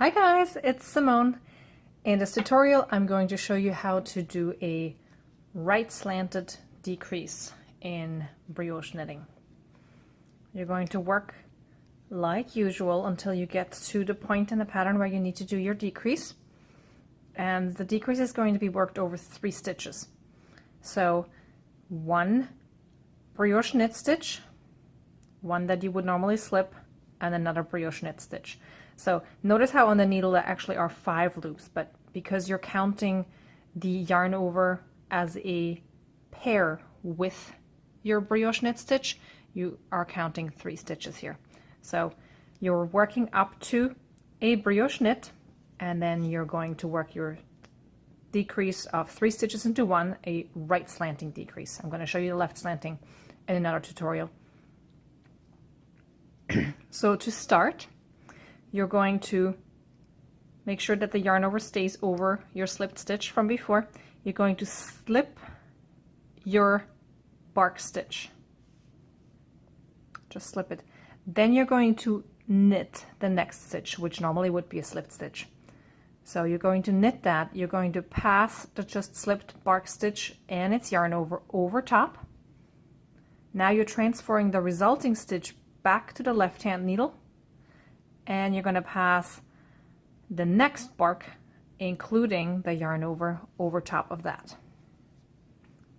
Hi guys, it's Simone. In this tutorial I'm going to show you how to do a right slanted decrease in brioche knitting. You're going to work like usual until you get to the point in the pattern where you need to do your decrease, and the decrease is going to be worked over 3 stitches. So one brioche knit stitch, one that you would normally slip, and another brioche knit stitch. So notice how on the needle there actually are 5 loops, but because you're counting the yarn over as a pair with your brioche knit stitch, you are counting 3 stitches here. So you're working up to a brioche knit, and then you're going to work your decrease of 3 stitches into one, a right slanting decrease. I'm going to show you the left slanting in another tutorial. So to start, you're going to make sure that the yarn over stays over your slipped stitch from before. You're going to slip your bark stitch. Just slip it. Then you're going to knit the next stitch, which normally would be a slipped stitch. So you're going to knit that. You're going to pass the just slipped bark stitch and its yarn over top. Now you're transferring the resulting stitch back to the left hand needle, and you're going to pass the next bark, including the yarn over top of that,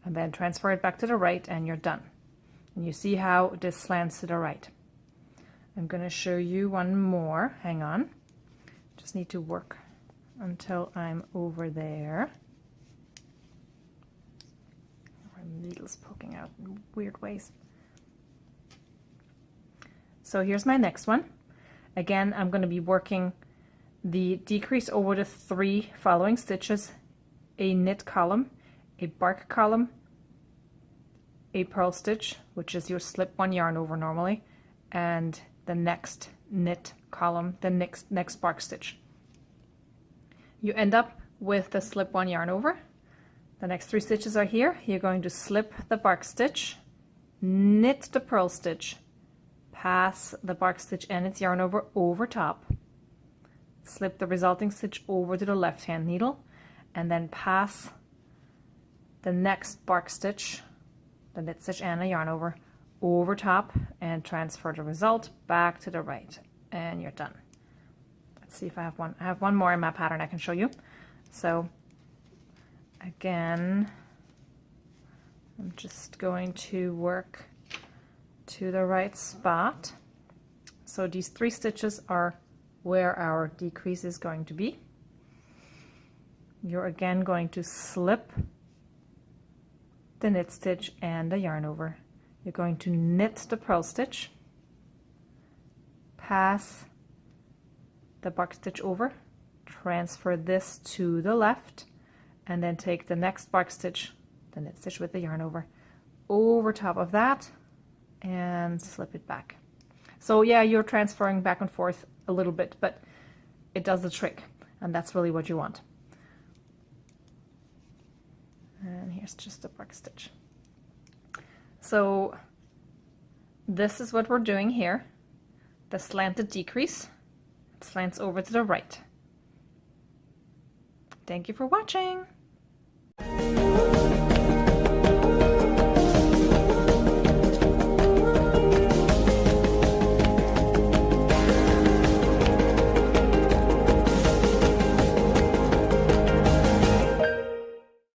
and then transfer it back to the right, and you're done. And you see how this slants to the right. I'm going to show you one more. Hang on, just need to work until I'm over there. My needle's poking out in weird ways. So here's my next one. Again, I'm going to be working the decrease over the 3 following stitches: a knit column, a bark column, a purl stitch, which is your slip one yarn over normally, and the next knit column, the next bark stitch. You end up with the slip one yarn over. The next 3 stitches are here. You're going to slip the bark stitch, knit the purl stitch, pass the bark stitch and its yarn over top, slip the resulting stitch over to the left hand needle, and then pass the next bark stitch, the knit stitch and the yarn over top, and transfer the result back to the right, and you're done. Let's see if I have one. I have one more in my pattern I can show you. So again, I'm just going to work to the right spot. So these 3 stitches are where our decrease is going to be. You're again going to slip the knit stitch and the yarn over. You're going to knit the purl stitch, pass the bark stitch over, transfer this to the left, and then take the next bark stitch, the knit stitch with the yarn over top of that, and slip it back. So yeah, you're transferring back and forth a little bit, but it does the trick, and that's really what you want. And here's just a bark stitch. So this is what we're doing here, the slanted decrease. It slants over to the right. Thank you for watching.